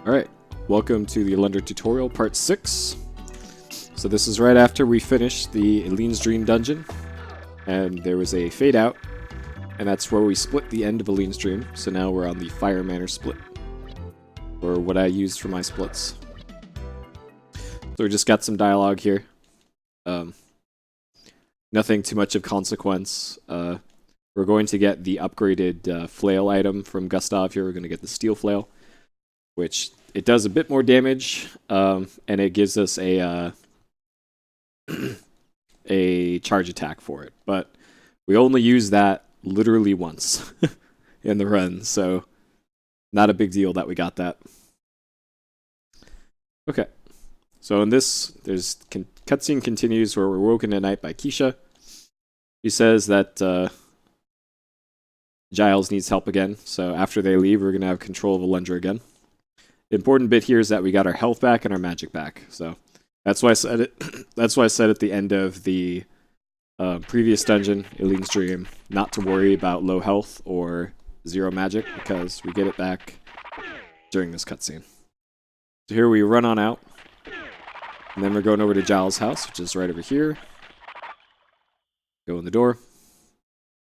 Alright, welcome to the Alundra tutorial part 6. So this is right after we finished the Eileen's Dream dungeon, and there was a fade out, and that's where we split the end of Eileen's Dream, so now we're on the Fire Manor split, or what I used for my splits. So we just got some dialogue here. Nothing too much of consequence. We're going to get the upgraded flail item from Gustav here. We're going to get the steel flail, which it does a bit more damage, and it gives us a a charge attack for it. But we only use that literally once in the run, so not a big deal that we got that. Okay, so in this, there's cutscene continues where we're woken at night by Keisha. She says that Giles needs help again, so after they leave, we're going to have control of Alundra again. The important bit here is that we got our health back and our magic back, so that's why I said it. That's why I said at the end of the previous dungeon, Eileen's Dream, not to worry about low health or zero magic, because we get it back during this cutscene. So here we run on out, and then we're going over to Giles' house, which is right over here. Go in the door,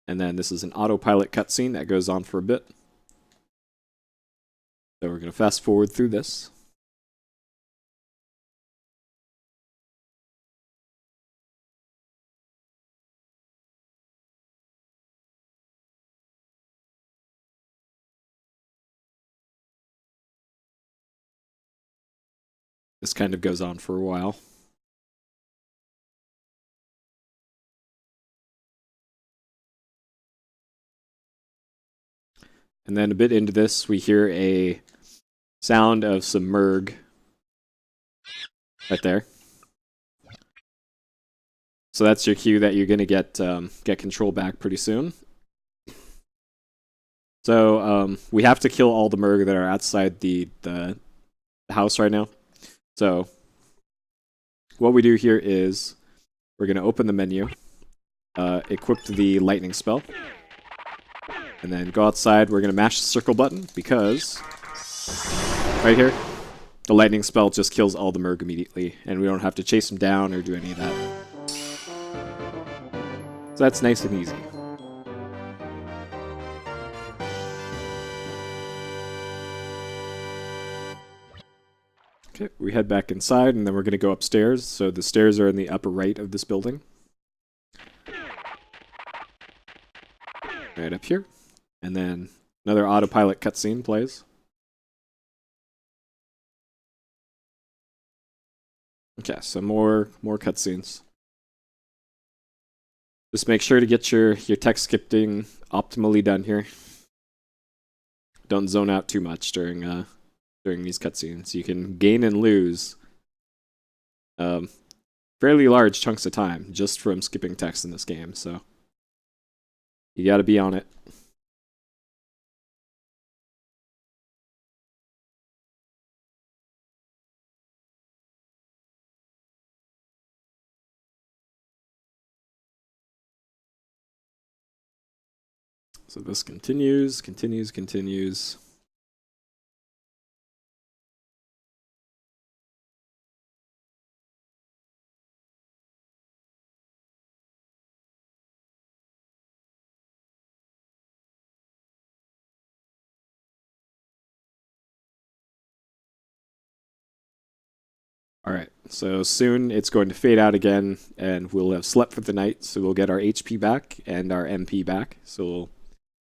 and then this is an autopilot cutscene that goes on for a bit. So we're going to fast forward through this. This kind of goes on for a while. And then a bit into this, we hear a sound of some merg right there. So that's your cue that you're going to get control back pretty soon. So we have to kill all the merg that are outside the house right now. So what we do here is we're going to open the menu, equip the lightning spell, and then go outside. We're going to mash the circle button because right here, the lightning spell just kills all the merg immediately, and we don't have to chase them down or do any of that. So that's nice and easy. Okay, we head back inside, and then we're going to go upstairs. So the stairs are in the upper right of this building. Right up here. And then another autopilot cutscene plays. Okay, so more cutscenes. Just make sure to get your text skipping optimally done here. Don't zone out too much during these cutscenes. You can gain and lose fairly large chunks of time just from skipping text in this game, so you gotta be on it. So this continues. Alright, so soon it's going to fade out again, and we'll have slept for the night, so we'll get our HP back and our MP back, so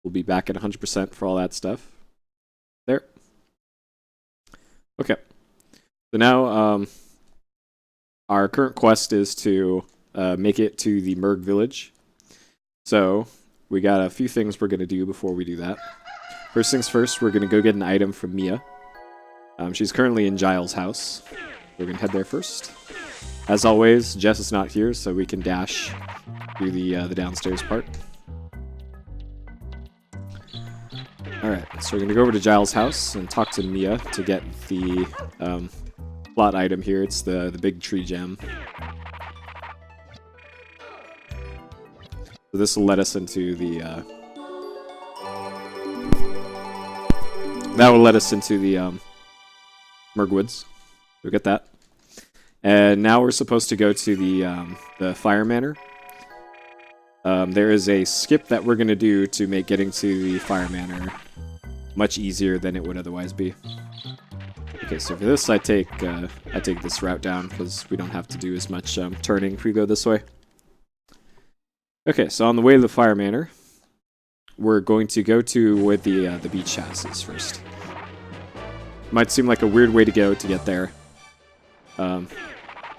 we'll be back at 100% for all that stuff. There. Okay. So now, our current quest is to make it to the Merg village. So, we got a few things we're going to do before we do that. First things first, we're going to go get an item from Mia. She's currently in Giles' house. We're going to head there first. As always, Jess is not here, so we can dash through the downstairs part. Alright, so we're going to go over to Giles' house and talk to Mia to get the plot item here. It's the big tree gem. So this will let us into the... that will let us into the Mergwoods. We get that. And now we're supposed to go to the Fire Manor. There is a skip that we're going to do to make getting to the Fire Manor much easier than it would otherwise be. Okay, so for this I take this route down because we don't have to do as much turning if we go this way. Okay, so on the way to the Fire Manor, we're going to go to where the beach house is first. Might seem like a weird way to go to get there. The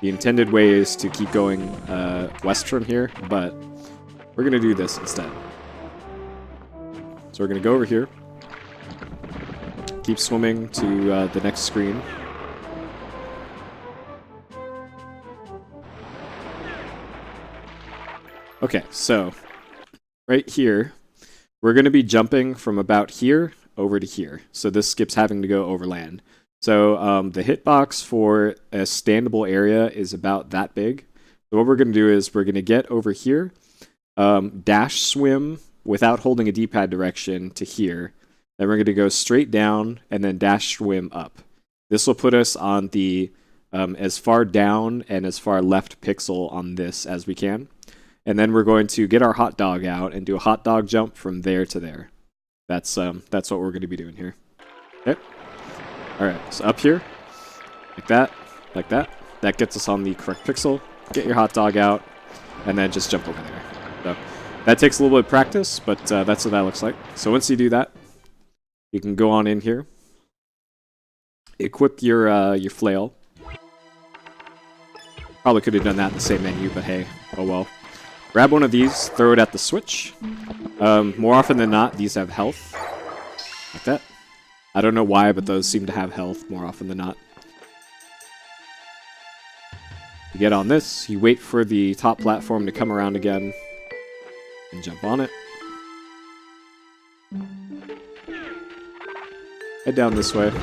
intended way is to keep going west from here, but we're going to do this instead. So we're going to go over here. Keep swimming to the next screen. Okay, so right here, we're going to be jumping from about here over to here. So this skips having to go over land. So the hitbox for a standable area is about that big. So what we're going to do is we're going to get over here, dash swim without holding a D-pad direction to here. Then we're going to go straight down and then dash swim up. This will put us on the as far down and as far left pixel on this as we can. And then we're going to get our hot dog out and do a hot dog jump from there to there. That's what we're going to be doing here. Okay. All right. So up here, like that, like that. That gets us on the correct pixel. Get your hot dog out, and then just jump over there. So that takes a little bit of practice, but that's what that looks like. So once you do that, you can go on in here, equip your flail. Probably could have done that in the same menu, but hey, oh well. Grab one of these, throw it at the switch. More often than not, these have health. Like that. I don't know why, but those seem to have health more often than not. You get on this, you wait for the top platform to come around again, and jump on it. Head down this way.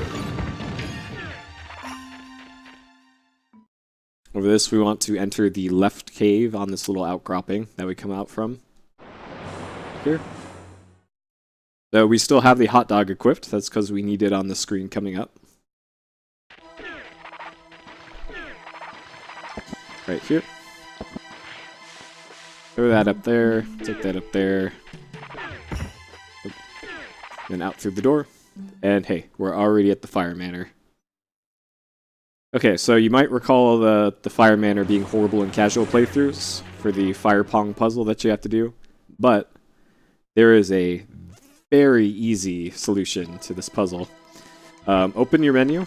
Over this, we want to enter the left cave on this little outcropping that we come out from. Here. So we still have the hot dog equipped. That's because we need it on the screen coming up. Right here. Throw that up there. Take that up there. Then out through the door. And hey, we're already at the Fire Manor. Okay, so you might recall the Fire Manor being horrible in casual playthroughs for the Fire Pong puzzle that you have to do, but there is a very easy solution to this puzzle. Open your menu,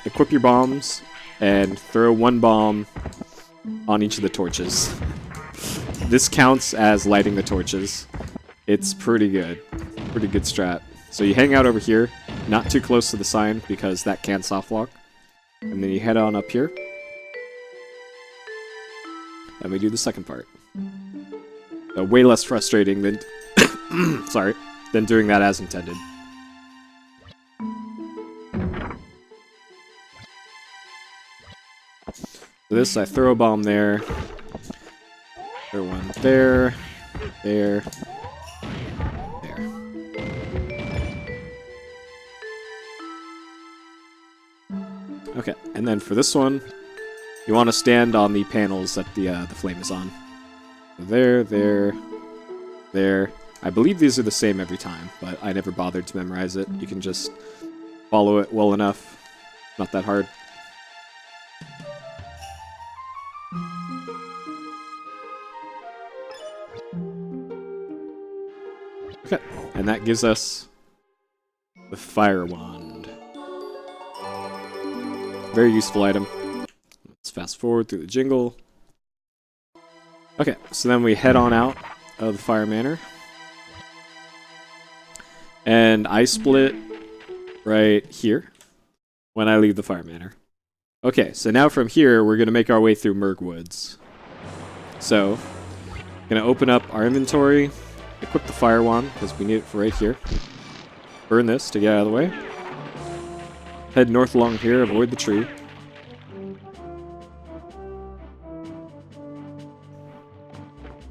equip your bombs, and throw one bomb on each of the torches. This counts as lighting the torches. It's pretty good. Pretty good strat. So you hang out over here, not too close to the sign because that can soft lock. And then you head on up here. And we do the second part. Way less frustrating than sorry, than doing that as intended. For this, I throw a bomb there. Throw one there. There. There. Okay, and then for this one, you want to stand on the panels that the flame is on. There, there, there. I believe these are the same every time, but I never bothered to memorize it. You can just follow it well enough. Not that hard. Okay, and that gives us the fire wand. Very useful item. Let's fast forward through the jingle. Okay, so then we head on out of the Fire Manor. And I split right here when I leave the Fire Manor. Okay, so now from here, we're going to make our way through Mergwoods. So, going to open up our inventory, equip the Fire Wand, because we need it for right here. Burn this to get out of the way. Head north along here, avoid the tree.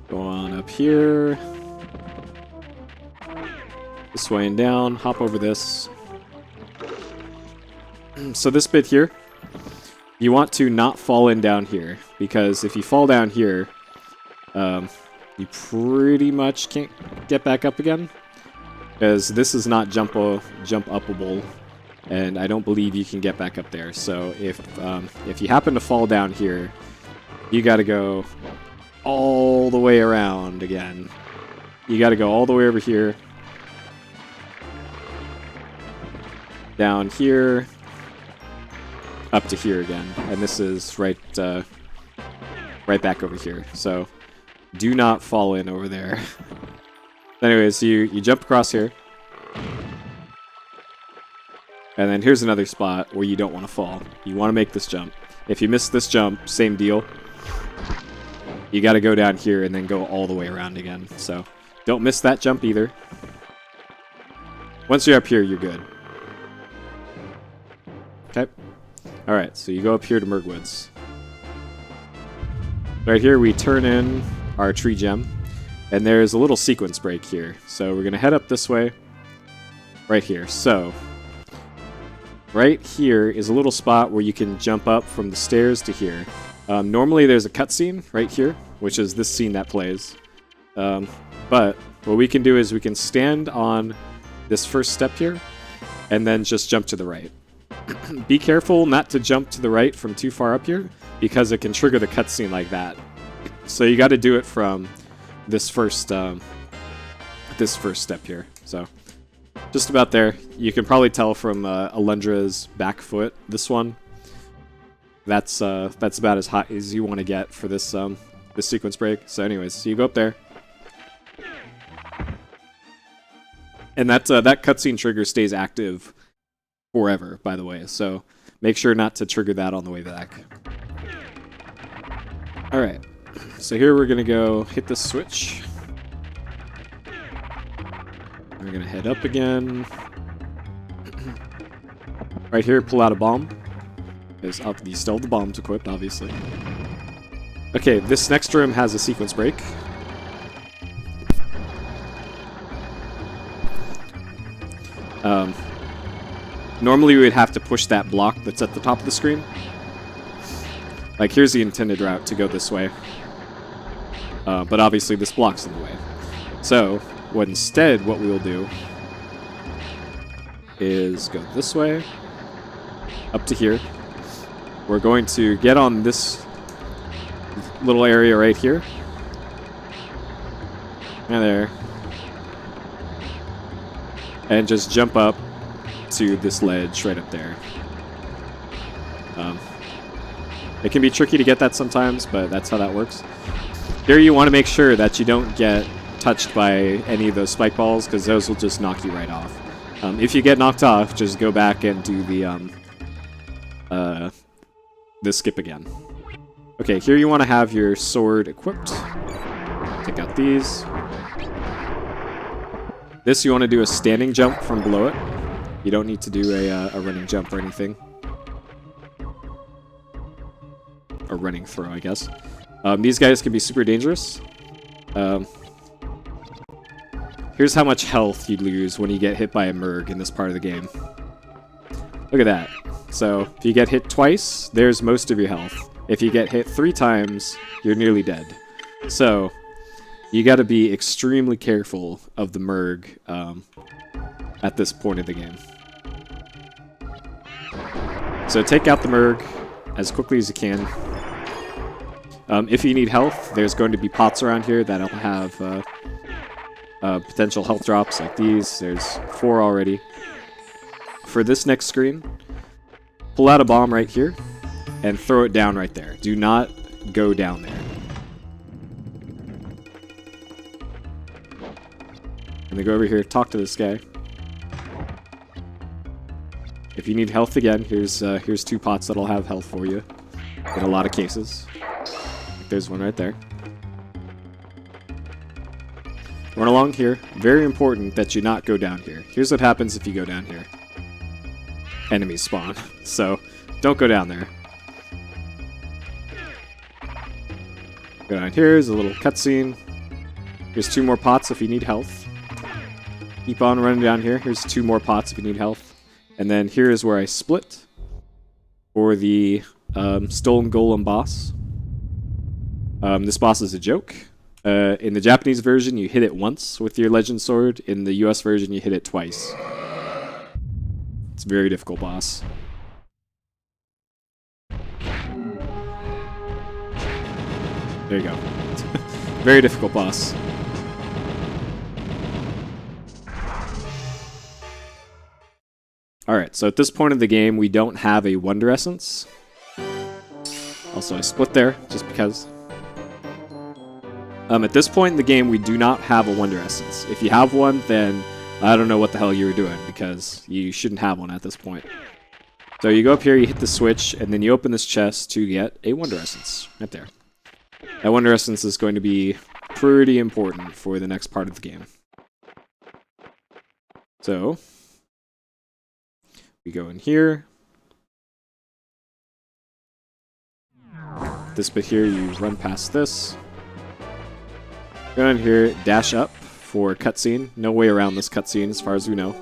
Go on up here. This way and down, hop over this. So this bit here, you want to not fall in down here, because if you fall down here, you pretty much can't get back up again, because this is not jump upable, and I don't believe you can get back up there. So if you happen to fall down here, you got to go all the way around again. You got to go all the way over here, down here, up to here again, and this is right back over here. So do not fall in over there. Anyways, you jump across here, and then here's another spot where you don't want to fall. You want to make this jump. If you miss this jump, same deal. You got to go down here and then go all the way around again. So don't miss that jump either. Once you're up here, you're good. Okay. Alright, so you go up here to Murgwoods. Right here, we turn in our tree gem, and there's a little sequence break here. So we're going to head up this way, right here. So, right here is a little spot where you can jump up from the stairs to here. Normally there's a cutscene right here, which is this scene that plays. But what we can do is we can stand on this first step here, and then just jump to the right. Be careful not to jump to the right from too far up here, because it can trigger the cutscene like that. So you got to do it from this first step here. So just about there. You can probably tell from Alundra's back foot. This one, that's about as hot as you want to get for this this sequence break. So anyways, so you go up there, and that cutscene trigger stays active forever, by the way, so make sure not to trigger that on the way back. Alright, so here we're going to go hit the switch. We're going to head up again. Right here, pull out a bomb. Because you still have the bombs equipped, obviously. Okay, this next room has a sequence break. Normally we would have to push that block that's at the top of the screen. Like, here's the intended route to go this way. But obviously this block's in the way. So, what we will do is go this way, up to here. We're going to get on this little area right here. And there. And just jump up to this ledge right up there. It can be tricky to get that sometimes, but that's how that works. Here you want to make sure that you don't get touched by any of those spike balls, because those will just knock you right off. If you get knocked off, just go back and do the skip again. Okay, here you want to have your sword equipped. Take out these. This you want to do a standing jump from below it. You don't need to do a running jump or anything. Or running throw, I guess. These guys can be super dangerous. Here's how much health you'd lose when you get hit by a Murg in this part of the game. Look at that. So, if you get hit twice, there's most of your health. If you get hit 3 times, you're nearly dead. So, you gotta be extremely careful of the Murg at this point of the game. So take out the Murg as quickly as you can. If you need health, there's going to be pots around here that'll have potential health drops like these. There's 4 already. For this next screen, pull out a bomb right here and throw it down right there. Do not go down there. And then go over here, talk to this guy. If you need health again, here's 2 pots that'll have health for you in a lot of cases. There's one right there. Run along here. Very important that you not go down here. Here's what happens if you go down here. Enemies spawn. So, don't go down there. Go down here. There's a little cutscene. Here's 2 more pots if you need health. Keep on running down here. Here's 2 more pots if you need health. And then here is where I split. for the Stolen Golem boss. This boss is a joke. In the Japanese version, you hit it once with your Legend Sword. In the US version, you hit it twice. It's a very difficult boss. There you go. Very difficult boss. Alright, so at this point in the game, we don't have a Wonder Essence. Also, I split there, just because. At this point in the game, we do not have a Wonder Essence. If you have one, then I don't know what the hell you were doing, because you shouldn't have one at this point. So you go up here, you hit the switch, and then you open this chest to get a Wonder Essence. Right there. That Wonder Essence is going to be pretty important for the next part of the game. So, we go in here. This bit here, you run past this. Go in here, dash up for cutscene. No way around this cutscene as far as we know.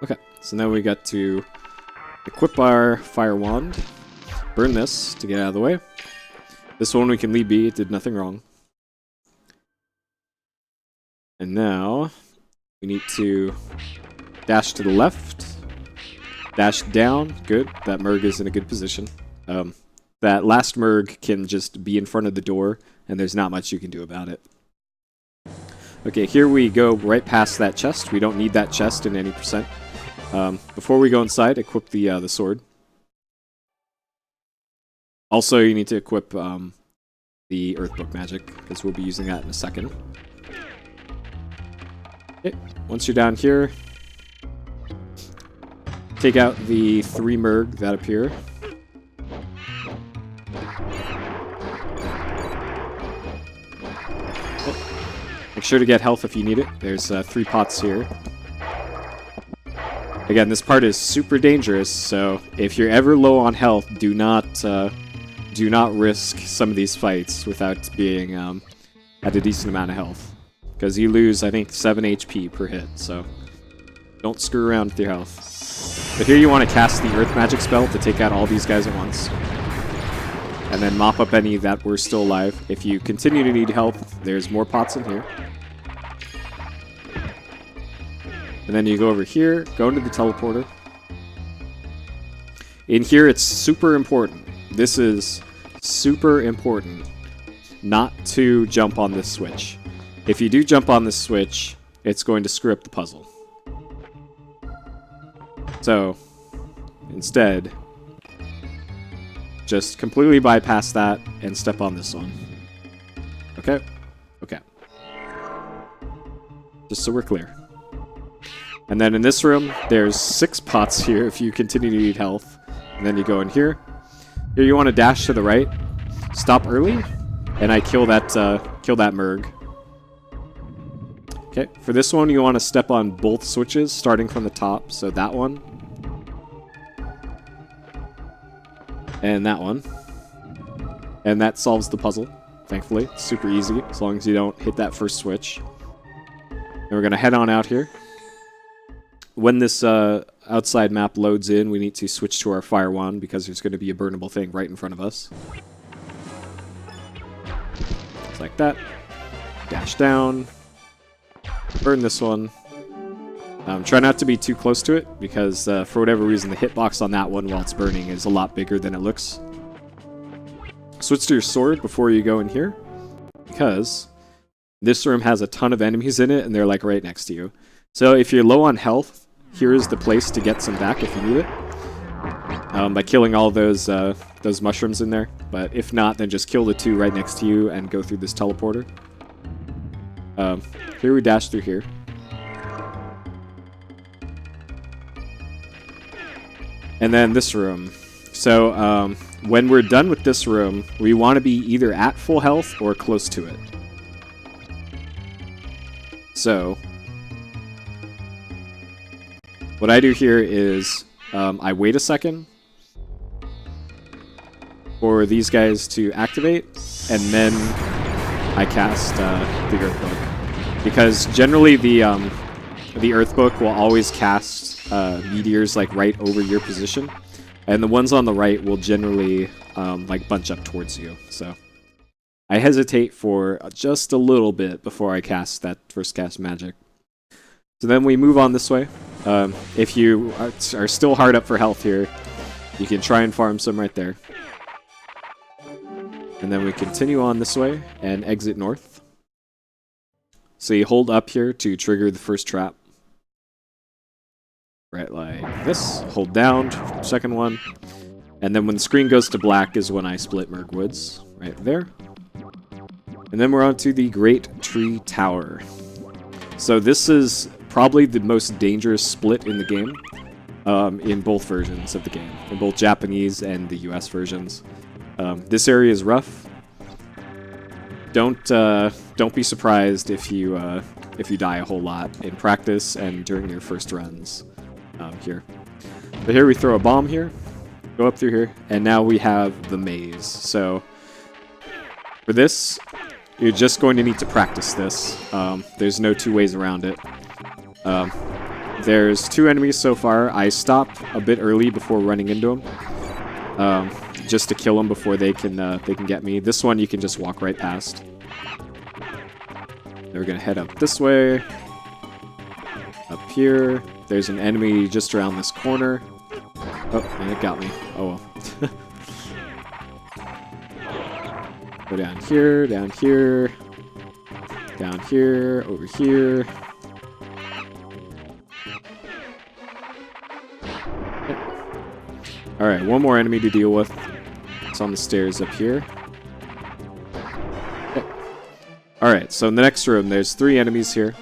Okay, so now we got to equip our Fire Wand, burn this to get out of the way. This one we can leave be, it did nothing wrong. And now we need to dash to the left, dash down, good, that Merg is in a good position. That last Merg can just be in front of the door, and there's not much you can do about it. Okay, here we go right past that chest. We don't need that chest in any percent. Before we go inside, equip the sword. Also, you need to equip the Earthbook magic, because we'll be using that in a second. Okay, once you're down here, take out the 3 Merg that appear. Okay. Make sure to get health if you need it. There's 3 pots here. Again, this part is super dangerous, so if you're ever low on health, do not risk some of these fights without being at a decent amount of health. Because you lose, I think, 7 HP per hit, so don't screw around with your health. But here you want to cast the Earth Magic spell to take out all these guys at once. And then mop up any that were still alive. If you continue to need health, there's more pots in here. And then you go over here, go into the teleporter. In here, it's super important. This is super important not to jump on this switch. If you do jump on this switch, it's going to screw up the puzzle. So, instead, just completely bypass that and step on this one. Okay? Okay. Just so we're clear. And then in this room, there's 6 pots here if you continue to need health. And then you go in here. Here you want to dash to the right, stop early, and I kill that Merg. Okay, for this one you want to step on both switches, starting from the top, so that one. And that one. And that solves the puzzle, thankfully. It's super easy, as long as you don't hit that first switch. And we're going to head on out here. When this outside map loads in, we need to switch to our Fire Wand because there's going to be a burnable thing right in front of us. Just like that. Dash down. Burn this one. Try not to be too close to it because for whatever reason the hitbox on that one while it's burning is a lot bigger than it looks. Switch to your sword before you go in here because this room has a ton of enemies in it and they're like right next to you. So if you're low on health, here is the place to get some back if you need it. By killing all those mushrooms in there. But if not, then just kill the 2 right next to you and go through this teleporter. Here we dash through here. And then this room. So when we're done with this room, we want to be either at full health or close to it. So What I do here is I wait a second for these guys to activate, and then I cast the Earth Book. Because generally the Earth Book will always cast meteors like right over your position, and the ones on the right will generally like bunch up towards you. So I hesitate for just a little bit before I cast that first cast magic. So then we move on this way. If you are still hard up for health here, you can try and farm some right there. And then we continue on this way and exit north. So you hold up here to trigger the first trap. Right like this. Hold down, second one. And then when the screen goes to black is when I split Merg Woods. Right there. And then we're on to the Great Tree Tower. So this is probably the most dangerous split in the game. In both versions of the game. In both Japanese and the US versions. This area is rough. Don't be surprised if you die a whole lot in practice and during your first runs here. So here we throw a bomb here, go up through here, and now we have the maze. So for this, you're just going to need to practice this. There's no two ways around it. There's 2 enemies so far. I stop a bit early before running into them. Just to kill them before they can get me. This one you can just walk right past. Then we're gonna head up this way. Up here. There's an enemy just around this corner. Oh, and it got me. Oh well. Go down here, down here, down here, over here. Alright, one more enemy to deal with. It's on the stairs up here. Okay. Alright, so in the next room, there's 3 enemies here.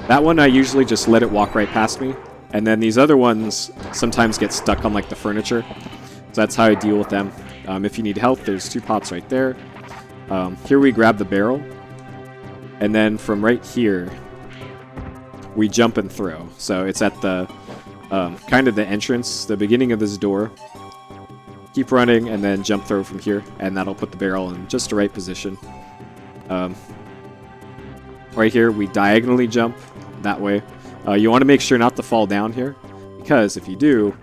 That one, I usually just let it walk right past me. And then these other ones sometimes get stuck on like the furniture. So that's how I deal with them. If you need help, there's 2 pots right there. Here we grab the barrel. And then from right here, we jump and throw. So it's at the kind of the entrance, the beginning of this door. Keep running and then jump throw from here, and that'll put the barrel in just the right position. Right here, we diagonally jump that way. You want to make sure not to fall down here, because if you do,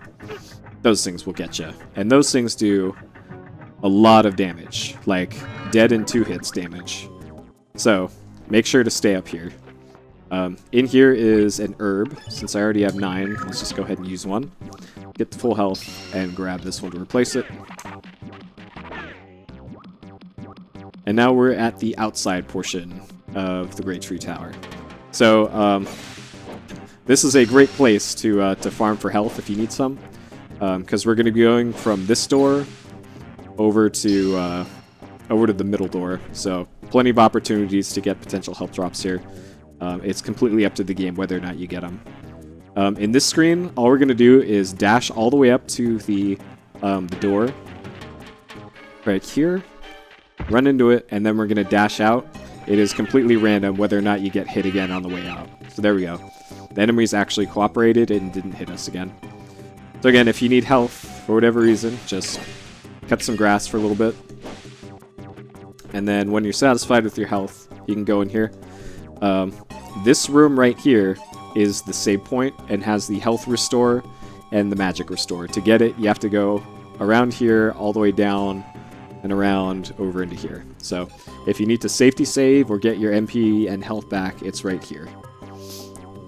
those things will get you. And those things do a lot of damage, like dead in 2 hits damage. So make sure to stay up here. In here is an herb. Since I already have 9, let's just go ahead and use one. Get to full health and grab this one to replace it. And now we're at the outside portion of the Great Tree Tower. So this is a great place to farm for health if you need some, because we're going to be going from this door over to the middle door. So plenty of opportunities to get potential health drops here. It's completely up to the game whether or not you get them. In this screen, all we're going to do is dash all the way up to the door right here, run into it, and then we're going to dash out. It is completely random whether or not you get hit again on the way out. So there we go. The enemies actually cooperated and didn't hit us again. So again, if you need health for whatever reason, just cut some grass for a little bit. And then when you're satisfied with your health, you can go in here. This room right here is the save point and has the health restore and the magic restore. To get it, you have to go around here, all the way down, and around over into here. So if you need to safety save or get your MP and health back, it's right here.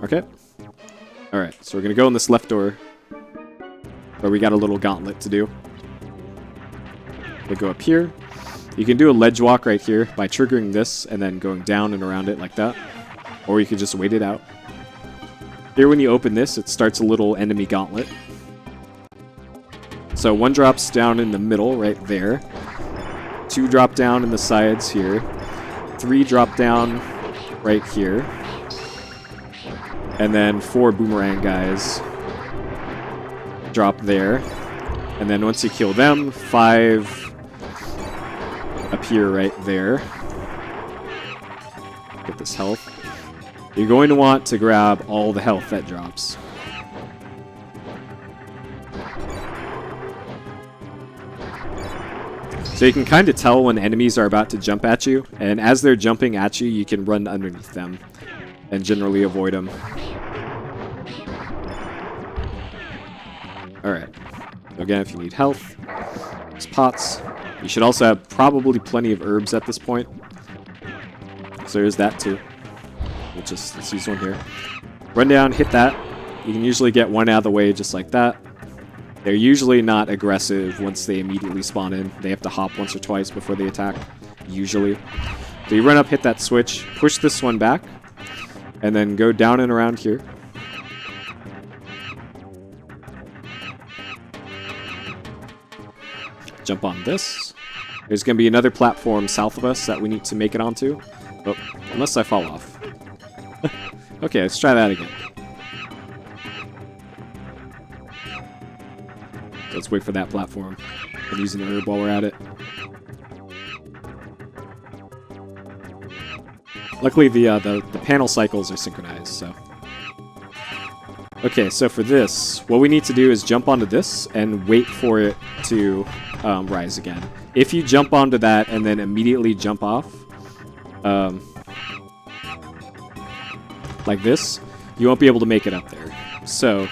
Okay? Alright, so we're going to go in this left door, where we got a little gauntlet to do. We go up here. You can do a ledge walk right here by triggering this and then going down and around it like that. Or you can just wait it out. Here when you open this, it starts a little enemy gauntlet. So 1 drops down in the middle right there. 2 drop down in the sides here. 3 drop down right here. And then 4 boomerang guys drop there. And then once you kill them, 5 appear right there. Get this health. You're going to want to grab all the health that drops. So you can kind of tell when enemies are about to jump at you, and as they're jumping at you, you can run underneath them and generally avoid them. Alright. So again, if you need health, there's pots. You should also have probably plenty of herbs at this point. So there's that too. Let's use one here. Run down, hit that. You can usually get one out of the way just like that. They're usually not aggressive once they immediately spawn in. They have to hop once or twice before they attack, usually. So you run up, hit that switch, push this one back, and then go down and around here. Jump on this. There's going to be another platform south of us that we need to make it onto. Oh, unless I fall off. Okay, let's try that again. Let's wait for that platform. And use an herb while we're at it. Luckily, the panel cycles are synchronized, so. Okay, so for this, what we need to do is jump onto this and wait for it to rise again. If you jump onto that and then immediately jump off, like this, you won't be able to make it up there. So,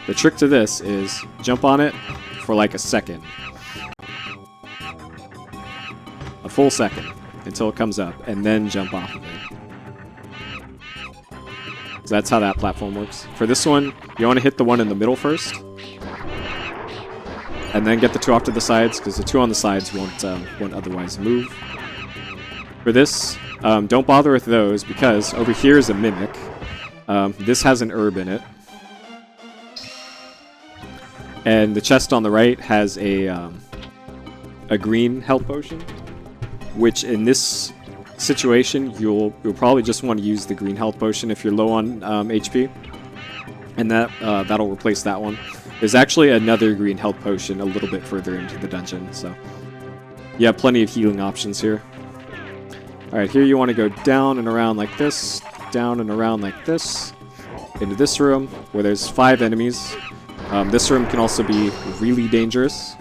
the trick to this is jump on it for like a second. A full second until it comes up, and then jump off of it. So that's how that platform works. For this one, you want to hit the one in the middle first. And then get the two off to the sides, because the two on the sides won't otherwise move. For this, don't bother with those, because over here is a mimic. This has an herb in it. And the chest on the right has a green health potion, which in this situation, you'll probably just want to use the green health potion if you're low on HP. And that'll replace that one. There's actually another green health potion a little bit further into the dungeon, so you have plenty of healing options here. Alright, here you want to go down and around like this, down and around like this, into this room, where there's 5 enemies. This room can also be really dangerous.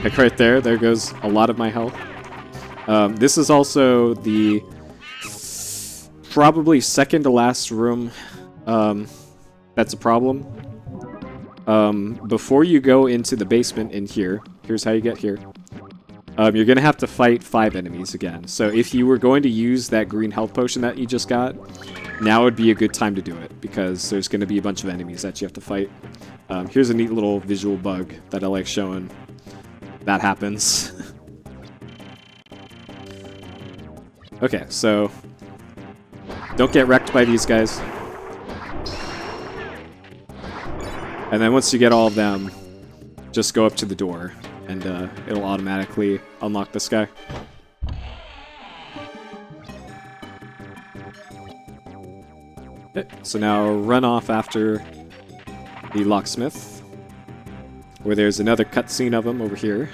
Like right there goes a lot of my health. This is also the probably second to last room that's a problem. Before you go into the basement in here, here's how you get here. You're going to have to fight 5 enemies again. So if you were going to use that green health potion that you just got, now would be a good time to do it, because there's going to be a bunch of enemies that you have to fight. Here's a neat little visual bug that I like showing. That happens. Okay, so don't get wrecked by these guys. And then once you get all of them, just go up to the door, and it'll automatically unlock this guy. Okay, so now run off after the locksmith, where there's another cutscene of him over here.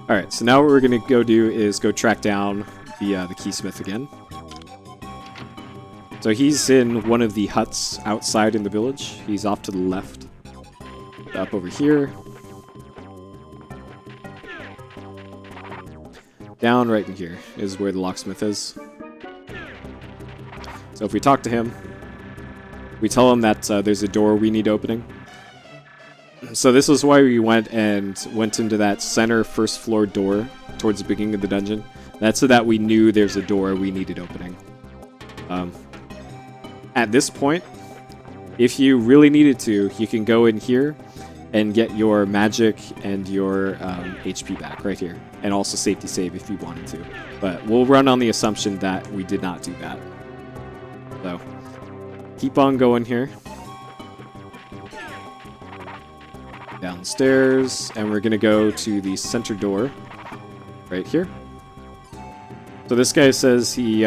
Alright, so now what we're going to go do is go track down the keysmith again. So he's in one of the huts outside in the village. He's off to the left. Up over here. Down right in here is where the locksmith is. So if we talk to him, we tell him that there's a door we need opening. So this is why we went into that center first floor door towards the beginning of the dungeon. That's so that we knew there's a door we needed opening. At this point, if you really needed to, you can go in here and get your magic and your HP back right here. And also safety save if you wanted to. But we'll run on the assumption that we did not do that. So, keep on going here. Downstairs, and we're going to go to the center door right here. So this guy says he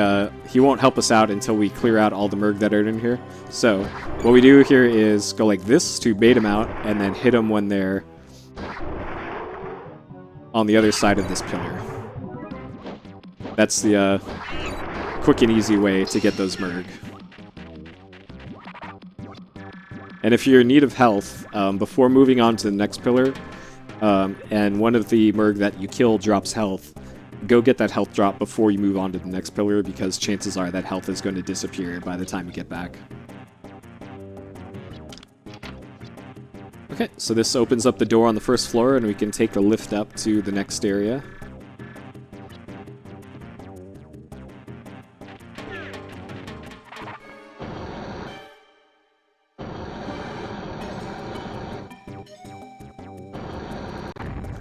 he won't help us out until we clear out all the Merg that are in here. So what we do here is go like this to bait them out, and then hit them when they're on the other side of this pillar. That's the quick and easy way to get those Merg. And if you're in need of health, before moving on to the next pillar, and one of the Merg that you kill drops health, go get that health drop before you move on to the next pillar, because chances are that health is going to disappear by the time you get back. Okay, so this opens up the door on the first floor, and we can take the lift up to the next area.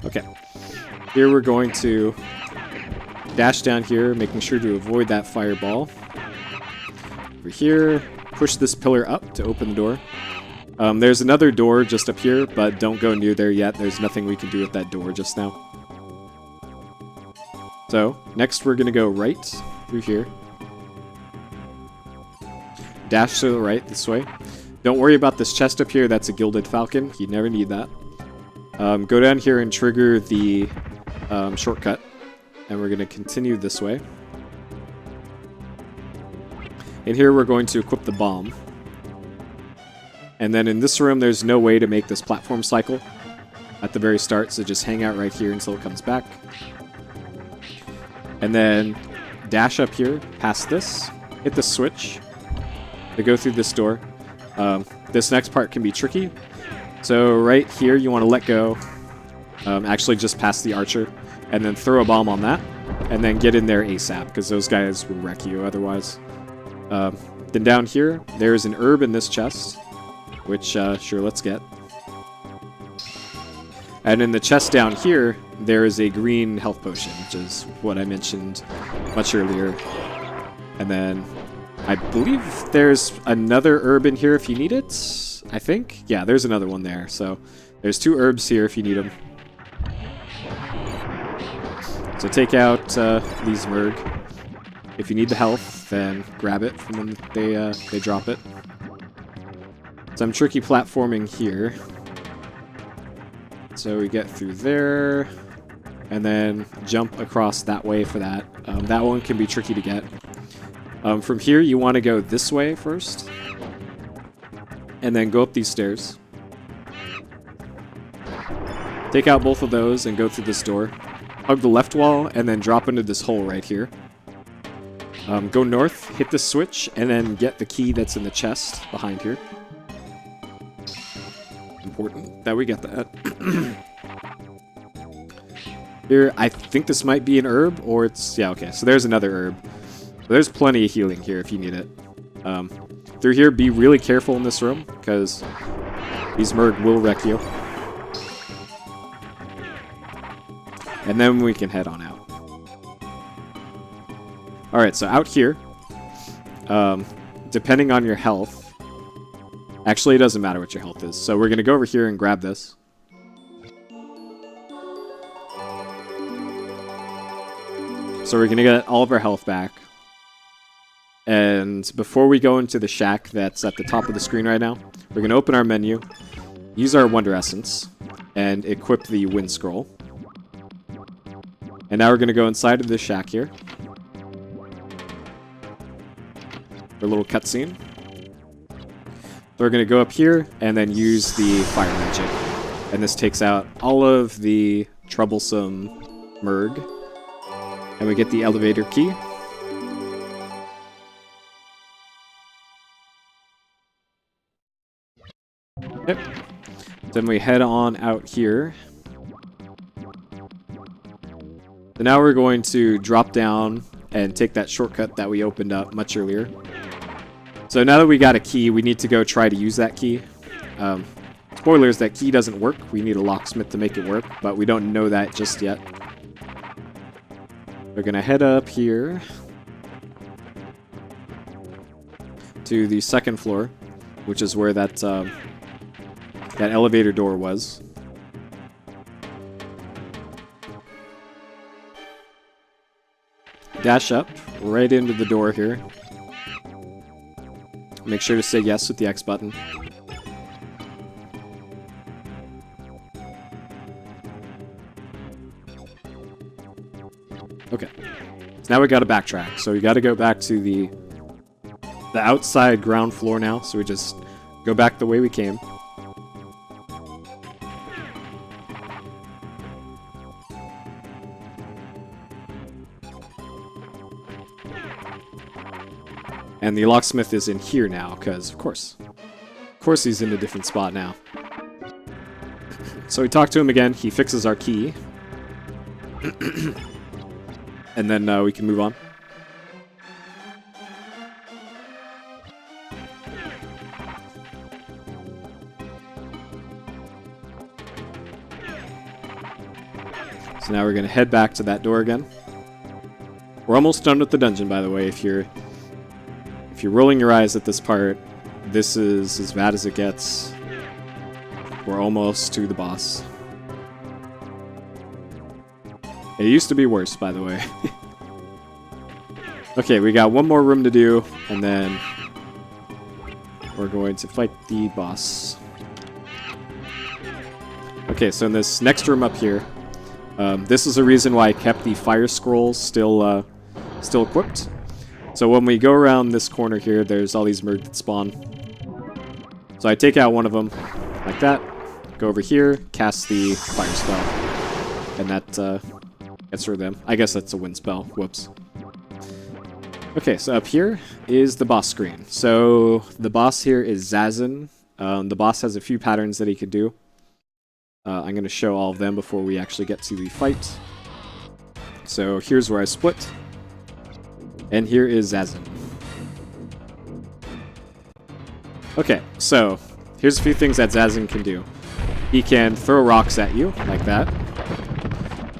Okay, here we're going to dash down here, making sure to avoid that fireball. Over here, push this pillar up to open the door. There's another door just up here, but don't go near there yet. There's nothing we can do with that door just now. So, next we're going to go right through here. Dash to the right this way. Don't worry about this chest up here. That's a Gilded Falcon. You never need that. Go down here and trigger the shortcut. And we're going to continue this way. And here we're going to equip the bomb. And then in this room, there's no way to make this platform cycle at the very start, so just hang out right here until it comes back. And then dash up here, past this, hit the switch to go through this door. This next part can be tricky. So right here, you want to let go, actually just past the archer, and then throw a bomb on that, and then get in there ASAP, because those guys will wreck you otherwise. Then down here, there's an herb in this chest, which, sure, let's get. And in the chest down here, there is a green health potion, which is what I mentioned much earlier. And then I believe there's another herb in here if you need it, I think. Yeah, there's another one there. So there's 2 herbs here if you need them. So take out these Merg. If you need the health, then grab it from when they drop it. Some tricky platforming here. So we get through there, and then jump across that way for that. That one can be tricky to get. From here, you want to go this way first, and then go up these stairs. Take out both of those and go through this door. Hug the left wall, and then drop into this hole right here. Go north, hit the switch, and then get the key that's in the chest behind here. Important that we get that. Here, I think this might be an herb, or it's... Yeah, okay, so there's another herb. So there's plenty of healing here if you need it. Through here, be really careful in this room, because these Merg will wreck you. And then we can head on out. Alright, so out here, depending on your health... Actually, it doesn't matter what your health is. So we're going to go over here and grab this. So we're going to get all of our health back. And before we go into the shack that's at the top of the screen right now, we're going to open our menu, use our Wonder Essence, and equip the Wind Scroll. And now we're going to go inside of this shack here. A little cutscene. So we're going to go up here and then use the fire magic. And this takes out all of the troublesome Merg. And we get the elevator key. Yep. Then we head on out here. So now we're going to drop down and take that shortcut that we opened up much earlier. So now that we got a key, we need to go try to use that key. Spoilers, that key doesn't work. We need a locksmith to make it work, but we don't know that just yet. We're going to head up here to the second floor, which is where that elevator door was. dash up right into the door here. Make sure to say yes with the X button. Okay. So now we gotta backtrack. So we gotta go back to the outside ground floor now. So we just go back the way we came. And the locksmith is in here now, because of course he's in a different spot now. So we talk to him again, he fixes our key. And then we can move on. So now we're going to head back to that door again. We're almost done with the dungeon, by the way. If you're rolling your eyes at this part, this is as bad as it gets. We're almost to the boss. It used to be worse, by the way. Okay, we got one more room to do, and then we're going to fight the boss. Okay, so in this next room up here, this is the reason why I kept the fire scrolls still equipped. So when we go around this corner here, there's all these Merg that spawn. So I take out one of them, like that, go over here, cast the fire spell, and that gets rid of them. I guess that's a wind spell, whoops. Okay, so up here is the boss screen. So the boss here is Zazan. The boss has a few patterns that he could do. I'm going to show all of them before we actually get to the fight. So here's where I split. And here is Zazan. Okay, so here's a few things that Zazan can do. He can throw rocks at you, like that.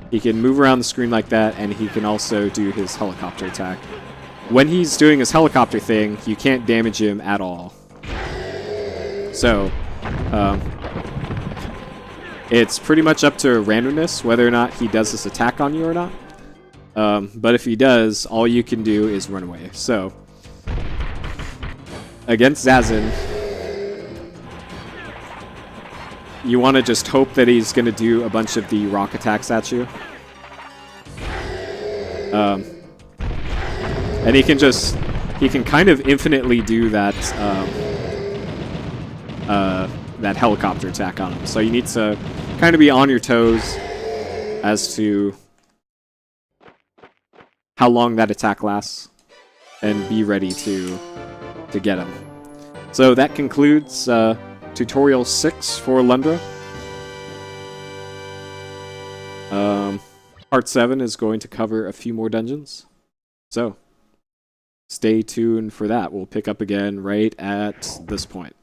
He can move around the screen like that, and he can also do his helicopter attack. When he's doing his helicopter thing, you can't damage him at all. So, it's pretty much up to randomness whether or not he does this attack on you or not. But if he does, all you can do is run away. So, against Zazan, you want to just hope that he's going to do a bunch of the rock attacks at you. And he can kind of infinitely do that, that helicopter attack on him. So you need to kind of be on your toes as to how long that attack lasts, and be ready to get him. So that concludes tutorial 6 for Alundra. Part 7 is going to cover a few more dungeons, so stay tuned for that. We'll pick up again right at this point.